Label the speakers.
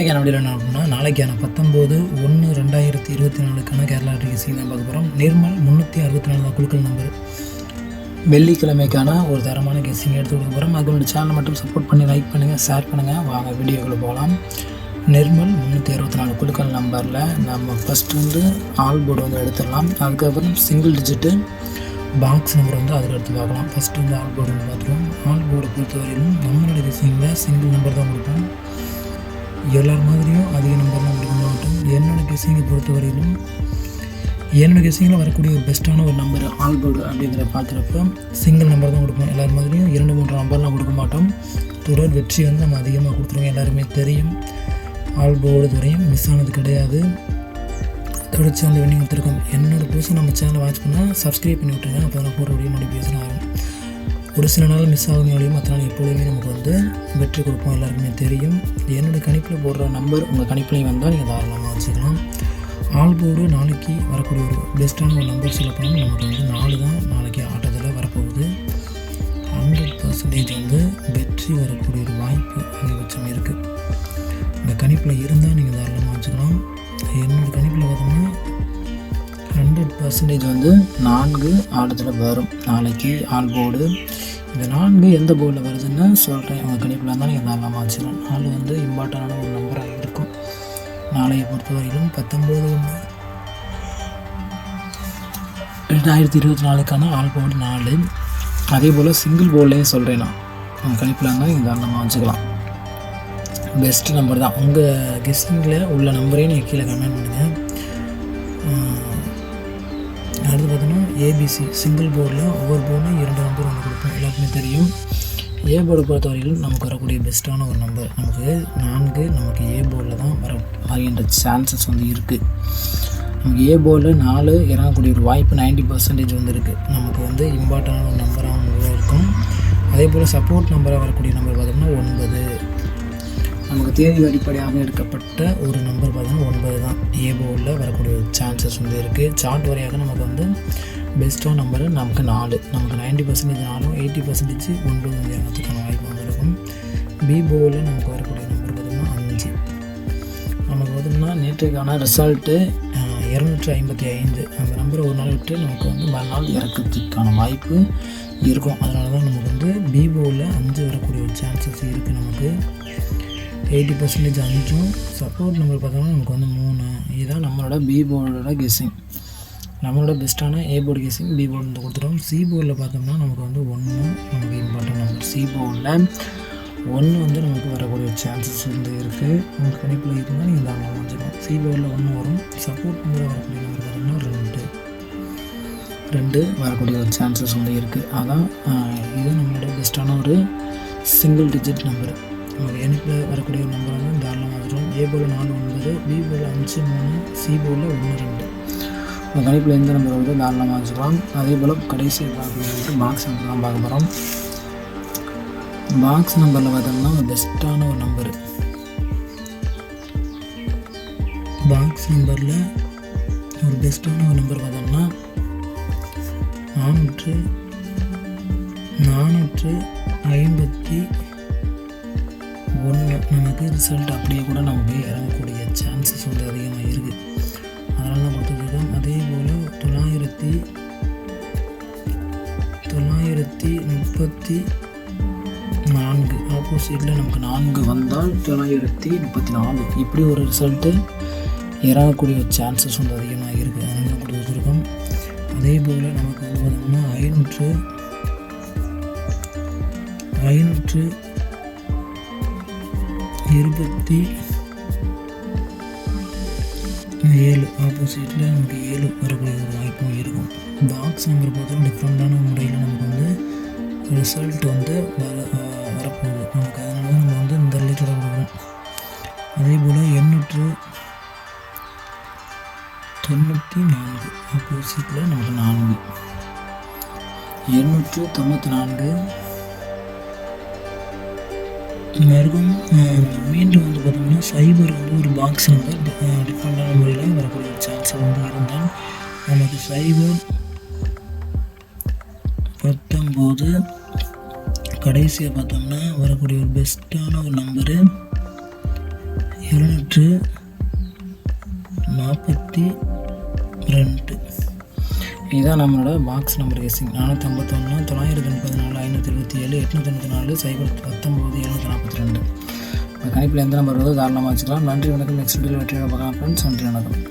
Speaker 1: இன்றைக்கான வீடியோ என்ன அப்படின்னா, நாளைக்கான 19/1/2024 கேரளா கெஸ்ஸிங் தான் பார்க்க போகிறோம். நிர்மல் 364 தான் குழுக்கள் நம்பர். வெள்ளிக்கிழமைக்கான ஒரு தரமான கெஸ்ஸிங் எடுத்து கொடுக்க போகிறோம். அதுக்கு சேனலை மட்டும் சப்போர்ட் பண்ணி லைக் பண்ணுங்கள், ஷேர் பண்ணுங்கள். வாங்க வீடியோக்குள்ளே போகலாம். நிர்மல் 364 குழுக்கள் நம்பரில் நம்ம ஃபஸ்ட்டு வந்து ஆல் போர்டு வந்து எடுத்துடலாம். அதுக்கப்புறம் சிங்கிள் டிஜிட்டு பாக்ஸ் நம்பர் வந்து அதில் எடுத்து பார்க்கலாம். ஃபஸ்ட்டு வந்து ஆல் போர்டு வந்து பார்த்துருவோம். ஆல் போர்டு பொறுத்தவரையிலும் நம்மளோட கெஸ்ஸிங்கில் சிங்கிள் நம்பர் தான் கொடுப்போம். எல்லார் மாதிரியும் அதிக நம்பர்லாம் கொடுக்க மாட்டோம். என்னோடய கெஸ்ஸிங்கை பொறுத்தவரையிலும் என்னோடய கெஸ்ஸிங்கில் வரக்கூடிய ஒரு பெஸ்ட்டான ஒரு நம்பர் ஆல் போர்டு அப்படிங்கிற பார்க்குறப்ப சிங்கிள் நம்பர் தான் கொடுப்போம். எல்லார் மாதிரியும் 2-3 நம்பர்லாம் கொடுக்க மாட்டோம். தொடர் வெற்றி வந்து நம்ம அதிகமாக கொடுத்துருவோம். எல்லாருமே தெரியும். ஆல் போர்டு வரையும் மிஸ் ஆனது கிடையாது. தொடர்ச்சி அந்த வெண்ணி கொடுத்துருக்கோம். என்னோடய புதுசு நம்ம சேனலை வாட்ச் பண்ணால் சப்ஸ்கிரைப் பண்ணி விட்டுருங்க. அப்போ நான் போகிற வீடியோ நோட்டிஃபிகேஷன் ஆகும். ஒரு சில நாள் மிஸ் ஆகுனாலையும் மற்ற நாள் எப்பொழுதுமே நமக்கு வந்து வெற்றி கொடுப்போம். எல்லாருக்குமே தெரியும். என்னோடய கணிப்பில் போடுற நம்பர் உங்கள் கணிப்பிலையும் வந்தால் நீங்கள் தாராளமாக வச்சுக்கலாம். ஆல் போர்டு நாளைக்கு வரக்கூடிய ஒரு பெஸ்ட்டான ஒரு நம்பர் சொல்ல போனால் நமக்கு வந்து 4 தான் நாளைக்கு ஆட்டத்தில் வரப்போகுது. 100% வந்து வெற்றி வரக்கூடிய ஒரு வாய்ப்பு அதிகபட்சம் இருக்குது. இந்த கணிப்பில் இருந்தால் நீங்கள் தாராளமாக வச்சுக்கலாம். என்னோடய கணிப்பில் பார்த்தோம்னா 100% வந்து 4 ஆட்டத்தில் வரும் நாளைக்கு ஆல் போர்டு. இந்த 4 எந்த போர்டில் வருதுன்னு சொல்கிறேன். உங்கள் கணிப்பில் இருந்தால் நீங்கள் தாராளமாக வச்சுக்கலாம். 4 வந்து இம்பார்ட்டண்டான ஒரு நம்பராக இருக்கும். நாளையை பொறுத்தவரையிலும் 19/2024 ஆல் போர்டு 4. அதே போல் சிங்கிள் போர்ட்லேயும் சொல்கிறேன். நான் உங்கள் கணிப்பில் இருந்தால் நீங்கள் தாராளமாக வச்சுக்கலாம். பெஸ்ட்டு நம்பர் தான். உங்கள் கெஸ்டிங்கில் உள்ள நம்பரையும் நீங்கள் கீழே கமெண்ட் பண்ணுங்கள். அடுத்து பார்த்தோன்னா ஏபிசி சிங்கிள் போர்டில் ஒவ்வொரு போர்டும் 2 நம்பர் வந்து கொடுப்போம். எல்லாருக்குமே தெரியும். ஏ போர்டு பொறுத்தவரையிலும் நமக்கு வரக்கூடிய பெஸ்ட்டான ஒரு நம்பர் நமக்கு 4. நமக்கு ஏ போர்டில் தான் வருகின்ற சான்சஸ் வந்து இருக்குது. நமக்கு ஏ போர்டில் 4 இறங்கக்கூடிய ஒரு வாய்ப்பு 90% வந்து இருக்குது. நமக்கு வந்து இம்பார்ட்டண்டான ஒரு நம்பராக இருக்கும். அதே போல் சப்போர்ட் நம்பராக வரக்கூடிய நம்பர் பார்த்தோம்னா 9. நமக்கு தேதி அடிப்படையாக எடுக்கப்பட்ட ஒரு நம்பர் பார்த்தோம்னா 9 தான் ஏ போர்டில் வரக்கூடிய சான்சஸ் வந்து இருக்குது. சார்ட் வரையாக நமக்கு வந்து பெஸ்ட்டான நம்பரு நமக்கு 4. நமக்கு 90% 4, 80% 9 வந்து இறங்கிறதுக்கான வாய்ப்பு வந்து இருக்கும். பி போர்டில் நமக்கு வரக்கூடிய நம்பர் பார்த்தோம்னா 5. நமக்கு பார்த்தோம்னா நேற்றைக்கான ரிசல்ட்டு 255. அந்த நம்பரை ஒரு நாள் விட்டு நமக்கு வந்து மறுநாள் இறக்கிறதுக்கான வாய்ப்பு இருக்கும். அதனால தான் நமக்கு வந்து பி போர்டில் 5 வரக்கூடிய ஒரு சான்சஸ் இருக்குது. நமக்கு 80% 5. சப்போர்ட் நம்பர் பார்த்தோம்னா நமக்கு வந்து 3. இதுதான் நம்மளோட பி போர்டோட கெஸ்ஸிங். நம்மளோட பெஸ்ட்டான A board guessing B board வந்து கொடுத்துட்டோம். சி போர்டில் பார்த்தோம்னா நமக்கு வந்து 1 நமக்கு இம்பார்ட்டன்ட் நம்பர். சி போர்டில் 1 வந்து நமக்கு வரக்கூடிய சான்சஸ் வந்து இருக்குது. நமக்கு கணிப்பில் இருந்தால் நீங்கள் தாராளமாக வச்சுக்கலாம். சி போர்டில் 1 வரும். சப்போர்ட் நம்பர் வரக்கூடிய நம்பர் பார்த்தோம்னா 2 வரக்கூடிய ஒரு சான்சஸ் வந்து இருக்குது. அதான் இது நம்மளோட பெஸ்ட்டான ஒரு சிங்கிள் டிஜிட் நம்பர். நமக்கு கணிப்பில் வரக்கூடிய ஒரு நம்பர் வந்து தாராளமாக வச்சுக்கலாம். ஏ போர்டில் 4 9, பி போர்டில் 5 3, சி போர்டில் 1 2. உங்கள் கணிப்பில் எந்த நம்பர் வந்து தாராளமாக வச்சுக்கலாம். அதே போல் கடைசி பார்க்கறது பாக்ஸ் நம்பர் தான் பார்க்க போகிறோம். பாக்ஸ் நம்பரில் பார்த்தோம்னா ஒரு பெஸ்ட்டான ஒரு நம்பரு. பாக்ஸ் நம்பரில் ஒரு பெஸ்ட்டான ஒரு நம்பர் பார்த்தோம்னா 451. நமக்கு ரிசல்ட் அப்படியே கூட நமக்கு இறங்கக்கூடிய சான்சஸ் வந்து அதிகமாக இருக்குது. அதனால தான் கொடுத்துருக்கோம். அதே போல் 934 ஆப்போசிட்டில் நமக்கு 4 வந்தால் 934 இப்படி ஒரு ரிசல்ட்டு இறங்கக்கூடிய சான்சஸ் வந்து அதிகமாக இருக்குது. அதனால தான் கொடுத்துருக்கோம். அதே போல் நமக்கு வந்து பார்த்தோம்னா 527 ஆப்போசிட்டில் நமக்கு 7 வரக்கூடிய ஒரு வாய்ப்பும் இருக்கும். பாக்ஸ் நம்பர் பார்த்தோம் டிஃப்ரெண்ட்டான முறையில் நமக்கு வந்து ரிசல்ட் வந்து வரப்போகுது நமக்கு. அதனால தான் நம்ம வந்து இந்த ரிலேட்டடாக கொடுக்குறோம். அதே போல் 894 ஆப்போசிட்டில் நமக்கு 4. 894 மறுபடியும் மீண்டும் வந்து பார்த்தோம்னா 0 வந்து ஒரு பாக்ஸ் நம்பர் டிஃப்ரெண்டான முறையில் வரக்கூடிய ஒரு சான்ஸ் வந்து இருந்தால் நமக்கு 019 கடைசியாக பார்த்தோம்னா வரக்கூடிய ஒரு பெஸ்ட்டான ஒரு நம்பரு இதுதான் நம்மளோட பாக்ஸ் நம்பர் கெஸ்ஸிங் 451 934 527 894 019 742. கணிப்பில் எந்த நம்பர் வருதோ தாராளமாக வச்சுக்கலாம். நன்றி, வணக்கம். நெக்ஸ்ட் வீடியோவில் வெற்றியாக பார்க்கலாம் ஃப்ரெண்ட்ஸ். நன்றி, வணக்கம்.